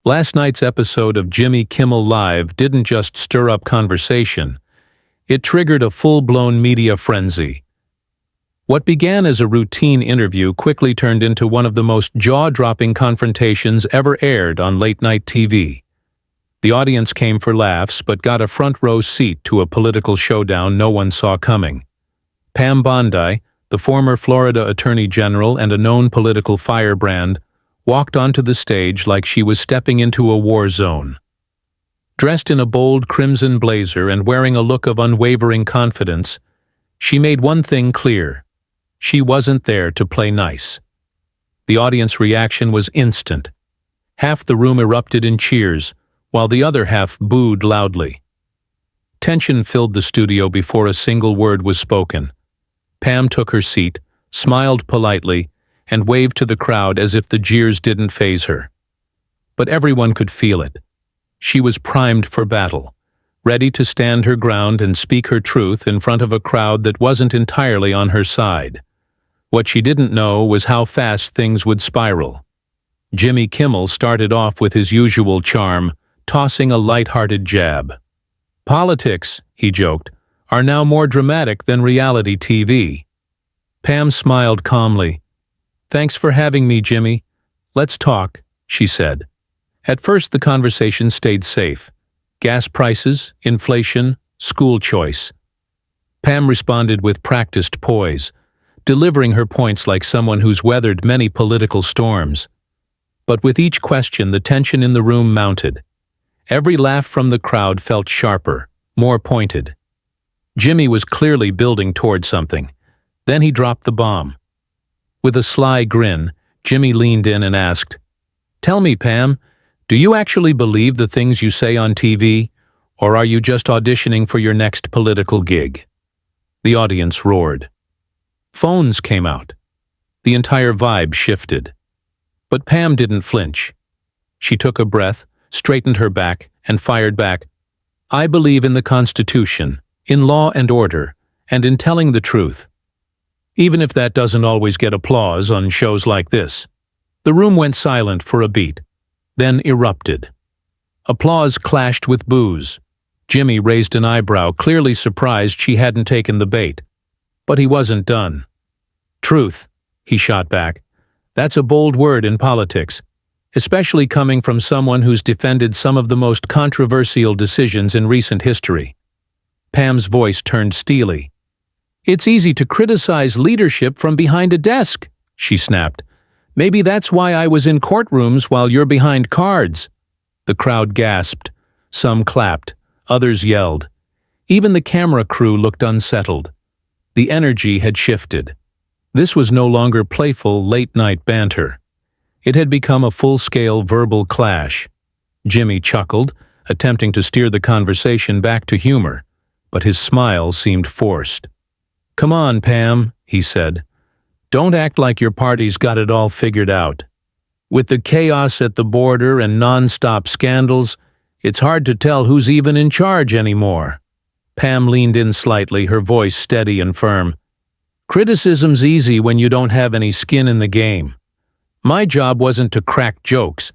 Last night's episode of Jimmy Kimmel Live didn't just stir up conversation. It triggered a full-blown media frenzy. What began as a routine interview quickly turned into one of the most jaw-dropping confrontations ever aired on late-night TV. The audience came for laughs but got a front-row seat to a political showdown no one saw coming. Pam Bondi, the former Florida Attorney General and a known political firebrand, walked onto the stage like she was stepping into a war zone. Dressed in a bold crimson blazer and wearing a look of unwavering confidence, she made one thing clear: she wasn't there to play nice. The audience reaction was instant. Half the room erupted in cheers, while the other half booed loudly. Tension filled the studio before a single word was spoken. Pam took her seat, smiled politely, and waved to the crowd as if the jeers didn't faze her. But everyone could feel it. She was primed for battle, ready to stand her ground and speak her truth in front of a crowd that wasn't entirely on her side. What she didn't know was how fast things would spiral. Jimmy Kimmel started off with his usual charm, tossing a light-hearted jab. "Politics," he joked, "are now more dramatic than reality TV." Pam smiled calmly. "Thanks for having me, Jimmy. Let's talk," she said. At first, the conversation stayed safe. Gas prices, inflation, school choice. Pam responded with practiced poise, delivering her points like someone who's weathered many political storms. But with each question, the tension in the room mounted. Every laugh from the crowd felt sharper, more pointed. Jimmy was clearly building toward something. Then he dropped the bomb. With a sly grin, Jimmy leaned in and asked, "Tell me, Pam, do you actually believe the things you say on TV, or are you just auditioning for your next political gig?" The audience roared. Phones came out. The entire vibe shifted. But Pam didn't flinch. She took a breath, straightened her back, and fired back, "I believe in the Constitution, in law and order, and in telling the truth. Even if that doesn't always get applause on shows like this." The room went silent for a beat, then erupted. Applause clashed with boos. Jimmy raised an eyebrow, clearly surprised she hadn't taken the bait. But he wasn't done. "Truth," he shot back. "That's a bold word in politics, especially coming from someone who's defended some of the most controversial decisions in recent history." Pam's voice turned steely. "It's easy to criticize leadership from behind a desk," she snapped. "Maybe that's why I was in courtrooms while you're behind cards." The crowd gasped. Some clapped. Others yelled. Even the camera crew looked unsettled. The energy had shifted. This was no longer playful late-night banter. It had become a full-scale verbal clash. Jimmy chuckled, attempting to steer the conversation back to humor, but his smile seemed forced. "Come on, Pam," he said. "Don't act like your party's got it all figured out. With the chaos at the border and non-stop scandals, it's hard to tell who's even in charge anymore." Pam leaned in slightly, her voice steady and firm. "Criticism's easy when you don't have any skin in the game. My job wasn't to crack jokes.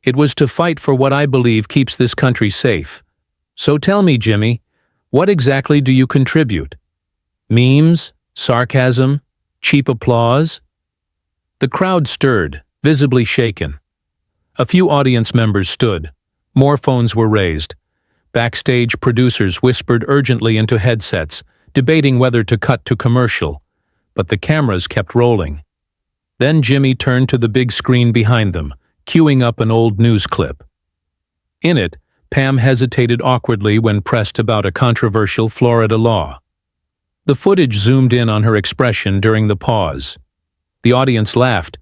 It was to fight for what I believe keeps this country safe. So tell me, Jimmy, what exactly do you contribute? Memes? Sarcasm? Cheap applause?" The crowd stirred, visibly shaken. A few audience members stood. More phones were raised. Backstage producers whispered urgently into headsets, debating whether to cut to commercial, but the cameras kept rolling. Then Jimmy turned to the big screen behind them, queuing up an old news clip. In it, Pam hesitated awkwardly when pressed about a controversial Florida law. The footage zoomed in on her expression during the pause. The audience laughed,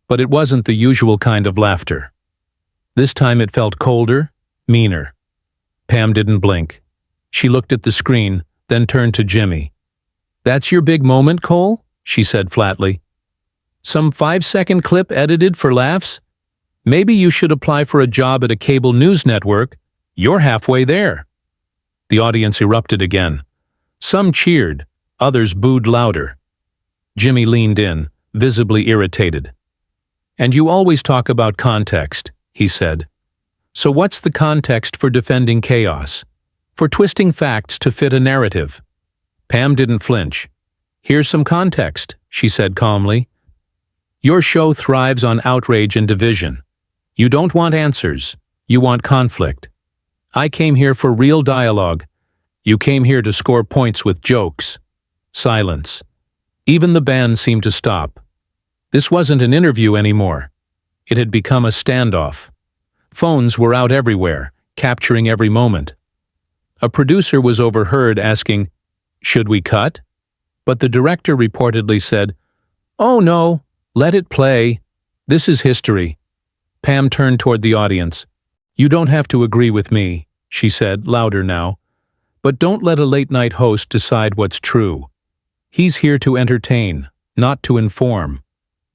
but it wasn't the usual kind of laughter. This time it felt colder, meaner. Pam didn't blink. She looked at the screen, then turned to Jimmy. "That's your big moment, Cole?" she said flatly. "Some 5-second clip edited for laughs? Maybe you should apply for a job at a cable news network. You're halfway there." The audience erupted again. Some cheered, others booed louder. Jimmy leaned in, visibly irritated. "And you always talk about context," he said. So what's the context for defending chaos? For twisting facts to fit a narrative? Pam didn't flinch. Here's some context, she said calmly. Your show thrives on outrage and division. You don't want answers. You want conflict. I came here for real dialogue. You came here to score points with jokes. Silence. Even the band seemed to stop. This wasn't an interview anymore. It had become a standoff. Phones were out everywhere, capturing every moment. A producer was overheard asking, "Should we cut?" But the director reportedly said, "Oh no, let it play. This is history." Pam turned toward the audience. "You don't have to agree with me," she said, louder now. "But don't let a late-night host decide what's true. He's here to entertain, not to inform."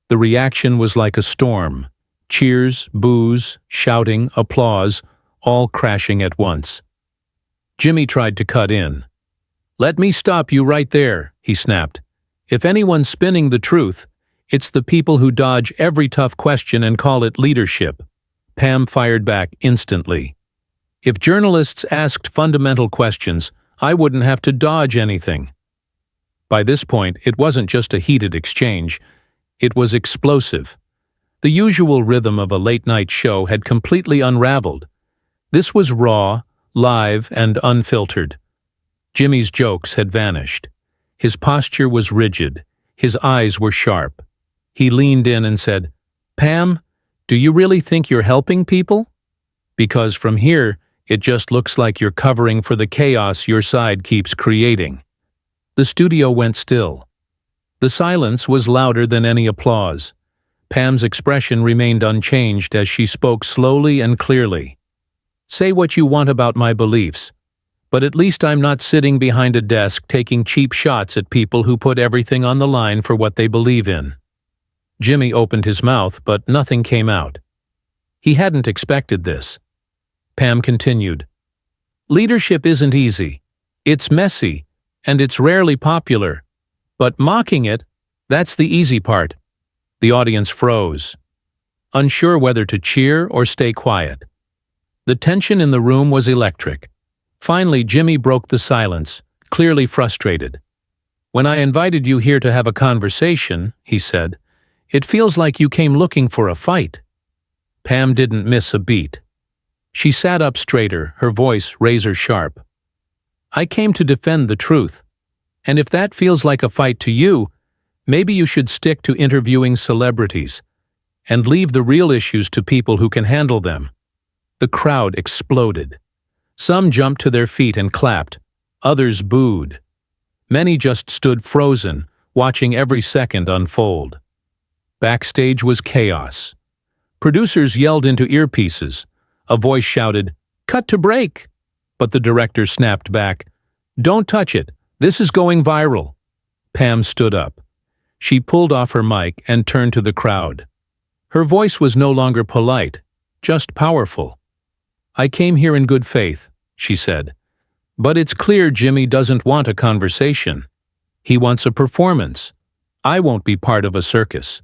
The reaction was like a storm. Cheers, boos, shouting, applause, all crashing at once. Jimmy tried to cut in. "Let me stop you right there," he snapped. "If anyone's spinning the truth, it's the people who dodge every tough question and call it leadership." Pam fired back instantly. "If journalists asked fundamental questions, I wouldn't have to dodge anything." By this point, it wasn't just a heated exchange. It was explosive. The usual rhythm of a late-night show had completely unraveled. This was raw, live, and unfiltered. Jimmy's jokes had vanished. His posture was rigid. His eyes were sharp. He leaned in and said, "Pam, do you really think you're helping people? Because from here, it just looks like you're covering for the chaos your side keeps creating." The studio went still. The silence was louder than any applause. Pam's expression remained unchanged as she spoke slowly and clearly. "Say what you want about my beliefs, but at least I'm not sitting behind a desk taking cheap shots at people who put everything on the line for what they believe in." Jimmy opened his mouth, but nothing came out. He hadn't expected this. Pam continued, "Leadership isn't easy. It's messy, and it's rarely popular. But mocking it, that's the easy part." The audience froze, unsure whether to cheer or stay quiet. The tension in the room was electric. Finally, Jimmy broke the silence, clearly frustrated. "When I invited you here to have a conversation," he said, "it feels like you came looking for a fight." Pam didn't miss a beat. She sat up straighter, her voice razor-sharp. "I came to defend the truth. And if that feels like a fight to you, maybe you should stick to interviewing celebrities and leave the real issues to people who can handle them." The crowd exploded. Some jumped to their feet and clapped. Others booed. Many just stood frozen, watching every second unfold. Backstage was chaos. Producers yelled into earpieces. A voice shouted, "Cut to break!" But the director snapped back, "Don't touch it. This is going viral." Pam stood up. She pulled off her mic and turned to the crowd. Her voice was no longer polite, just powerful. "I came here in good faith," she said. "But it's clear Jimmy doesn't want a conversation. He wants a performance. I won't be part of a circus."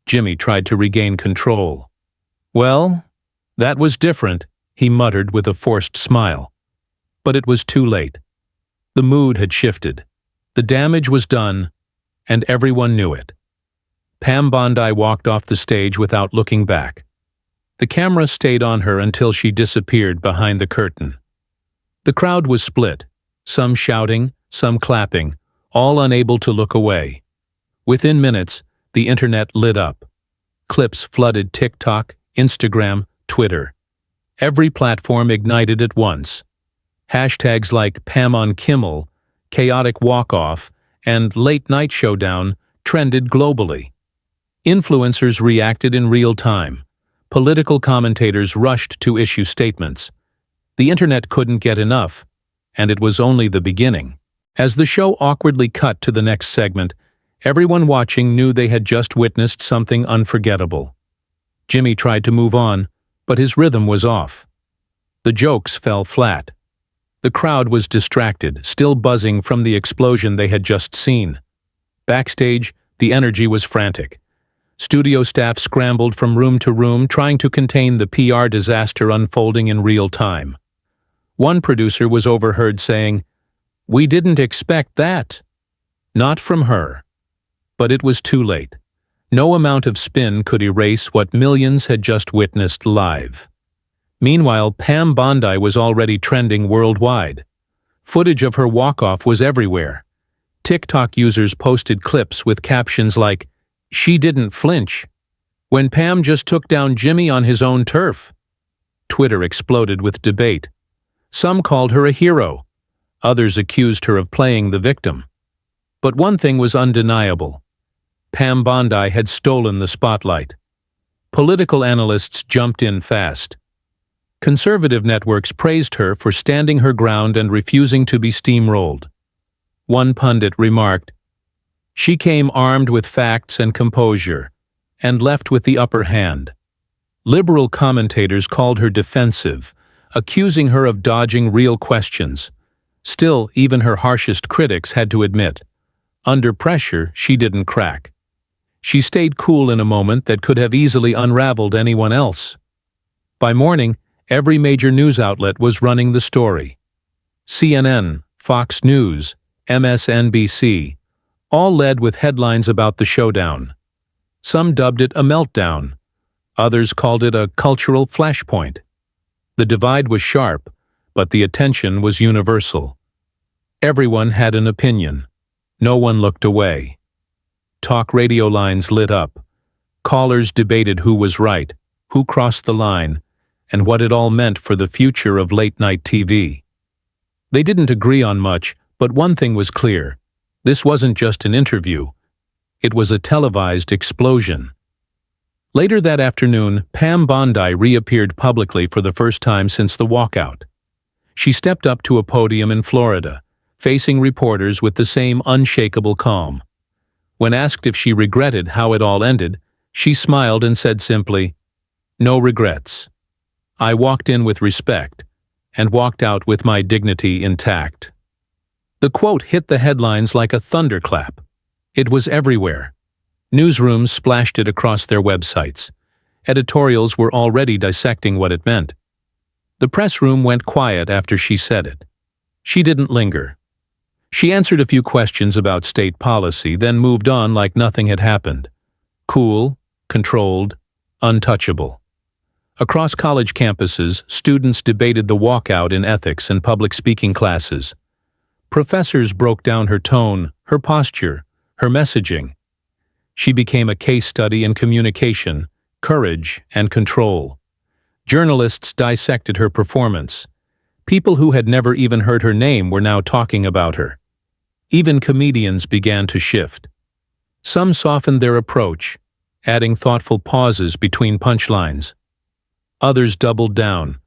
Jimmy tried to regain control. "Well, that was different," he muttered with a forced smile. But it was too late. The mood had shifted. The damage was done, and everyone knew it. Pam Bondi walked off the stage without looking back. The camera stayed on her until she disappeared behind the curtain. The crowd was split, some shouting, some clapping, all unable to look away. Within minutes, the internet lit up. Clips flooded TikTok, Instagram, Twitter. Every platform ignited at once. Hashtags like Pam on Kimmel, chaotic walk-off, and late-night showdown trended globally. Influencers reacted in real time. Political commentators rushed to issue statements. The internet couldn't get enough, and it was only the beginning. As the show awkwardly cut to the next segment, everyone watching knew they had just witnessed something unforgettable. Jimmy tried to move on, but his rhythm was off. The jokes fell flat. The crowd was distracted, still buzzing from the explosion they had just seen. Backstage, the energy was frantic. Studio staff scrambled from room to room trying to contain the PR disaster unfolding in real time. One producer was overheard saying, "We didn't expect that." Not from her. But it was too late. No amount of spin could erase what millions had just witnessed live. Meanwhile, Pam Bondi was already trending worldwide. Footage of her walk-off was everywhere. TikTok users posted clips with captions like, "She didn't flinch," when Pam just took down Jimmy on his own turf. Twitter exploded with debate. Some called her a hero. Others accused her of playing the victim. But one thing was undeniable. Pam Bondi had stolen the spotlight. Political analysts jumped in fast. Conservative networks praised her for standing her ground and refusing to be steamrolled. One pundit remarked, "She came armed with facts and composure, and left with the upper hand." Liberal commentators called her defensive, accusing her of dodging real questions. Still, even her harshest critics had to admit, under pressure, she didn't crack. She stayed cool in a moment that could have easily unraveled anyone else. By morning, every major news outlet was running the story. CNN, Fox News, MSNBC, all led with headlines about the showdown. Some dubbed it a meltdown. Others called it a cultural flashpoint. The divide was sharp, but the attention was universal. Everyone had an opinion. No one looked away. Talk radio lines lit up. Callers debated who was right, who crossed the line, and what it all meant for the future of late-night TV. They didn't agree on much, but one thing was clear. This wasn't just an interview. It was a televised explosion. Later that afternoon, Pam Bondi reappeared publicly for the first time since the walkout. She stepped up to a podium in Florida, facing reporters with the same unshakable calm. When asked if she regretted how it all ended, she smiled and said simply, "No regrets. I walked in with respect, and walked out with my dignity intact." The quote hit the headlines like a thunderclap. It was everywhere. Newsrooms splashed it across their websites. Editorials were already dissecting what it meant. The press room went quiet after she said it. She didn't linger. She answered a few questions about state policy, then moved on like nothing had happened. Cool, controlled, untouchable. Across college campuses, students debated the walkout in ethics and public speaking classes. Professors broke down her tone, her posture, her messaging. She became a case study in communication, courage, and control. Journalists dissected her performance. People who had never even heard her name were now talking about her. Even comedians began to shift. Some softened their approach, adding thoughtful pauses between punchlines. Others doubled down.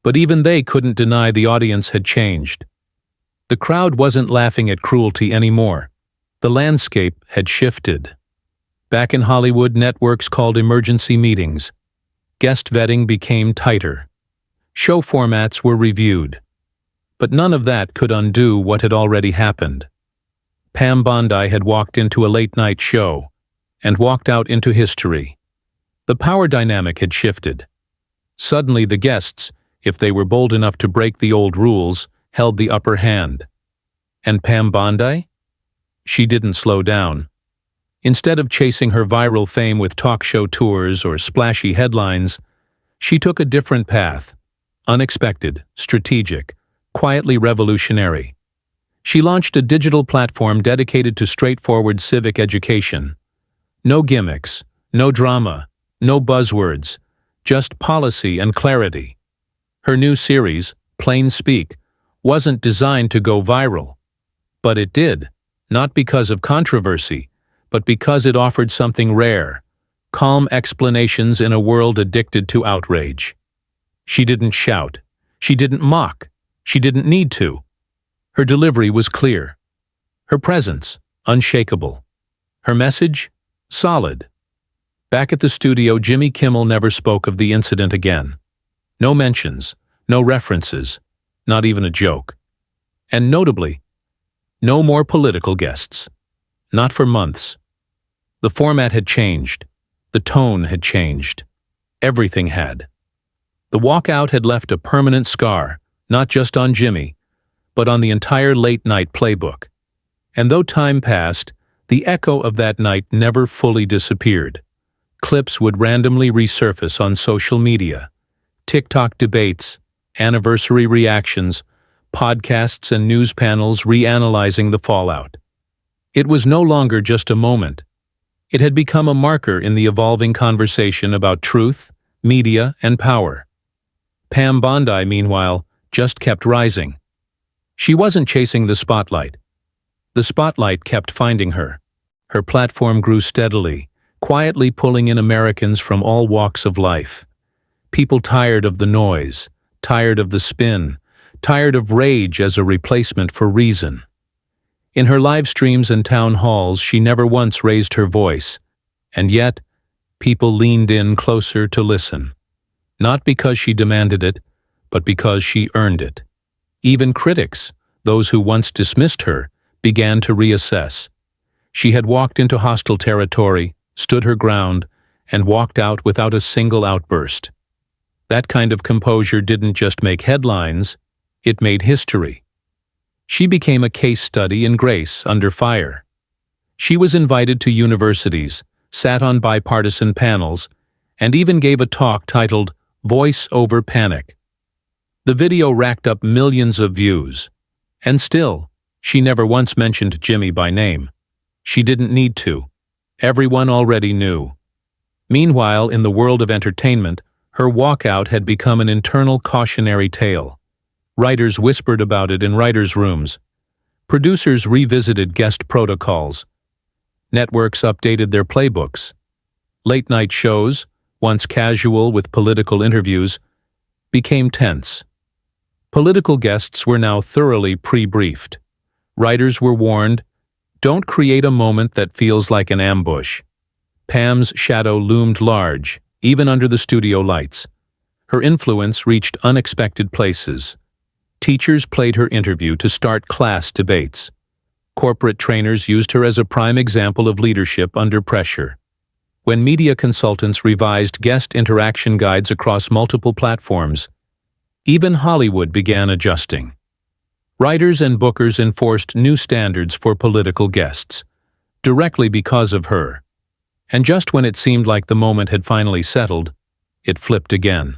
But even they couldn't deny the audience had changed. The crowd wasn't laughing at cruelty anymore. The landscape had shifted. Back in Hollywood, networks called emergency meetings. Guest vetting became tighter. Show formats were reviewed. But none of that could undo what had already happened. Pam Bondi had walked into a late-night show and walked out into history. The power dynamic had shifted. Suddenly the guests, if they were bold enough to break the old rules, held the upper hand. And Pam Bondi? She didn't slow down. Instead of chasing her viral fame with talk show tours or splashy headlines, she took a different path. Unexpected, strategic, quietly revolutionary. She launched a digital platform dedicated to straightforward civic education. No gimmicks, no drama, no buzzwords, just policy and clarity. Her new series, Plain Speak, wasn't designed to go viral. But it did, not because of controversy, but because it offered something rare, calm explanations in a world addicted to outrage. She didn't shout. She didn't mock. She didn't need to. Her delivery was clear. Her presence, unshakable. Her message, solid. Back at the studio, Jimmy Kimmel never spoke of the incident again. No mentions, no references, not even a joke. And notably, no more political guests. Not for months. The format had changed. The tone had changed. Everything had. The walkout had left a permanent scar, not just on Jimmy, but on the entire late-night playbook. And though time passed, the echo of that night never fully disappeared. Clips would randomly resurface on social media. TikTok debates, anniversary reactions, podcasts and news panels reanalyzing the fallout. It was no longer just a moment. It had become a marker in the evolving conversation about truth, media, and power. Pam Bondi, meanwhile, just kept rising. She wasn't chasing the spotlight. The spotlight kept finding her. Her platform grew steadily, quietly pulling in Americans from all walks of life. People tired of the noise, tired of the spin, tired of rage as a replacement for reason. In her live streams and town halls, she never once raised her voice, and yet, people leaned in closer to listen. Not because she demanded it, but because she earned it. Even critics, those who once dismissed her, began to reassess. She had walked into hostile territory, stood her ground, and walked out without a single outburst. That kind of composure didn't just make headlines, it made history. She became a case study in grace under fire. She was invited to universities, sat on bipartisan panels, and even gave a talk titled Voice Over Panic. The video racked up millions of views. And still, she never once mentioned Jimmy by name. She didn't need to. Everyone already knew. Meanwhile, in the world of entertainment, her walkout had become an internal cautionary tale. Writers whispered about it in writers' rooms. Producers revisited guest protocols. Networks updated their playbooks. Late-night shows, once casual with political interviews, became tense. Political guests were now thoroughly pre-briefed. Writers were warned, don't create a moment that feels like an ambush. Pam's shadow loomed large, even under the studio lights. Her influence reached unexpected places. Teachers played her interview to start class debates. Corporate trainers used her as a prime example of leadership under pressure. When media consultants revised guest interaction guides across multiple platforms, even Hollywood began adjusting. Writers and bookers enforced new standards for political guests, directly because of her. And just when it seemed like the moment had finally settled, it flipped again.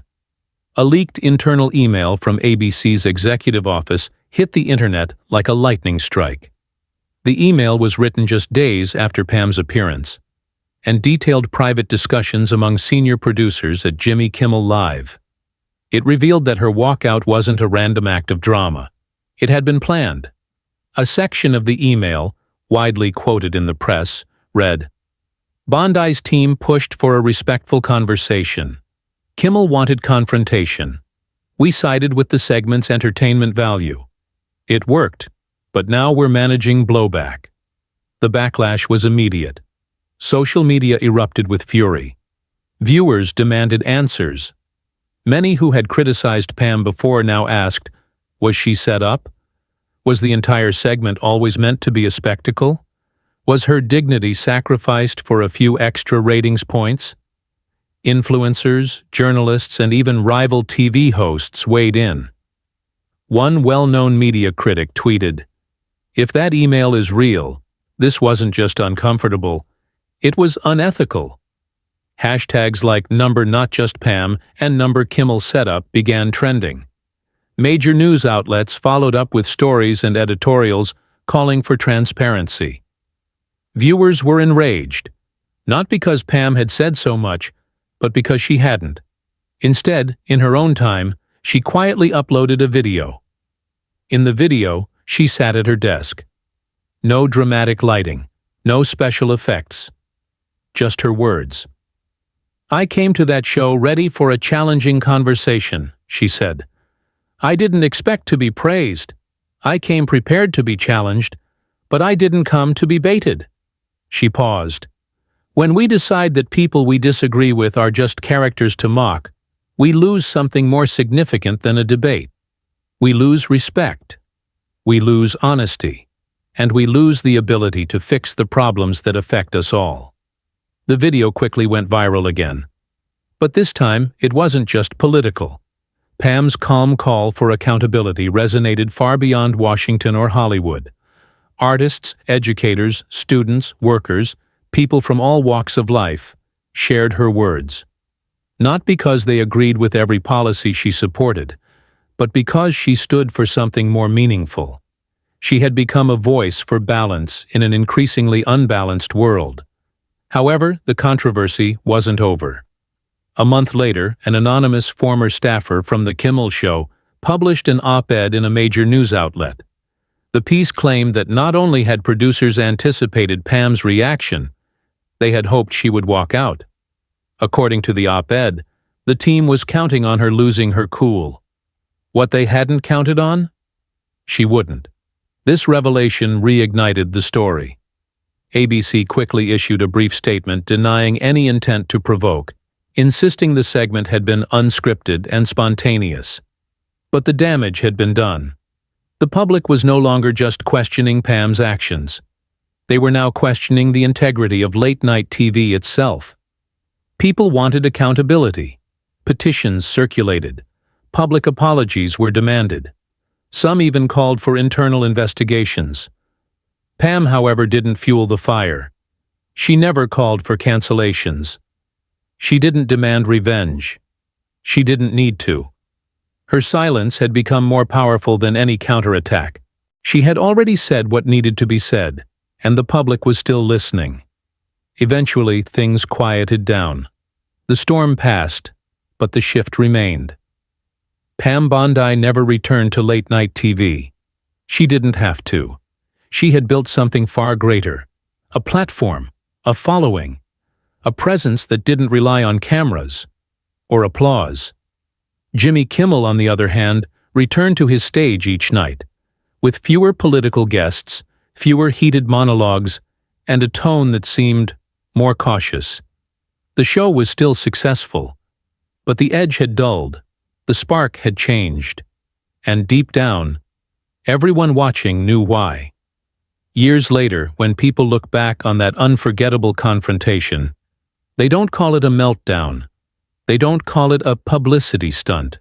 A leaked internal email from ABC's executive office hit the internet like a lightning strike. The email was written just days after Pam's appearance, and detailed private discussions among senior producers at Jimmy Kimmel Live. It revealed that her walkout wasn't a random act of drama. It had been planned. A section of the email, widely quoted in the press, read, Bondi's team pushed for a respectful conversation. Kimmel wanted confrontation. We sided with the segment's entertainment value. It worked, but now we're managing blowback. The backlash was immediate. Social media erupted with fury. Viewers demanded answers. Many who had criticized Pam before now asked, was she set up? Was the entire segment always meant to be a spectacle? Was her dignity sacrificed for a few extra ratings points? Influencers, journalists, and even rival TV hosts weighed in. One well-known media critic tweeted, if that email is real, this wasn't just uncomfortable, it was unethical. Hashtags like #NotJustPam and #Kimmel Setup began trending. Major news outlets followed up with stories and editorials calling for transparency. Viewers were enraged, not because Pam had said so much, but because she hadn't. Instead, in her own time, she quietly uploaded a video. In the video, she sat at her desk. No dramatic lighting, no special effects. Just her words. I came to that show ready for a challenging conversation, she said. I didn't expect to be praised. I came prepared to be challenged, but I didn't come to be baited. She paused. When we decide that people we disagree with are just characters to mock, we lose something more significant than a debate. We lose respect. We lose honesty. And we lose the ability to fix the problems that affect us all. The video quickly went viral again. But this time, it wasn't just political. Pam's calm call for accountability resonated far beyond Washington or Hollywood. Artists, educators, students, workers, people from all walks of life shared her words. Not because they agreed with every policy she supported, but because she stood for something more meaningful. She had become a voice for balance in an increasingly unbalanced world. However, the controversy wasn't over. A month later, an anonymous former staffer from The Kimmel Show published an op-ed in a major news outlet. The piece claimed that not only had producers anticipated Pam's reaction, they had hoped she would walk out. According to the op-ed, the team was counting on her losing her cool. What they hadn't counted on? She wouldn't. This revelation reignited the story. ABC quickly issued a brief statement denying any intent to provoke, insisting the segment had been unscripted and spontaneous. But the damage had been done. The public was no longer just questioning Pam's actions. They were now questioning the integrity of late-night TV itself. People wanted accountability. Petitions circulated. Public apologies were demanded. Some even called for internal investigations. Pam, however, didn't fuel the fire. She never called for cancellations. She didn't demand revenge. She didn't need to. Her silence had become more powerful than any counterattack. She had already said what needed to be said, and the public was still listening. Eventually, things quieted down. The storm passed, but the shift remained. Pam Bondi never returned to late-night TV. She didn't have to. She had built something far greater. A platform, a following, a presence that didn't rely on cameras or applause. Jimmy Kimmel, on the other hand, returned to his stage each night, with fewer political guests, fewer heated monologues, and a tone that seemed more cautious. The show was still successful, but the edge had dulled, the spark had changed, and deep down, everyone watching knew why. Years later, when people look back on that unforgettable confrontation, they don't call it a meltdown. They don't call it a publicity stunt.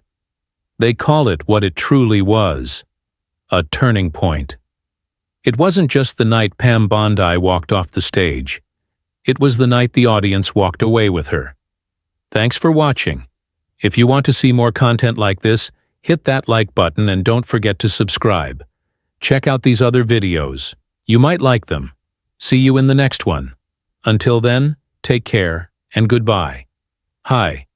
They call it what it truly was, a turning point. It wasn't just the night Pam Bondi walked off the stage. It was the night the audience walked away with her. Thanks for watching. If you want to see more content like this, hit that like button and don't forget to subscribe. Check out these other videos. You might like them. See you in the next one. Until then, take care and goodbye. Hi.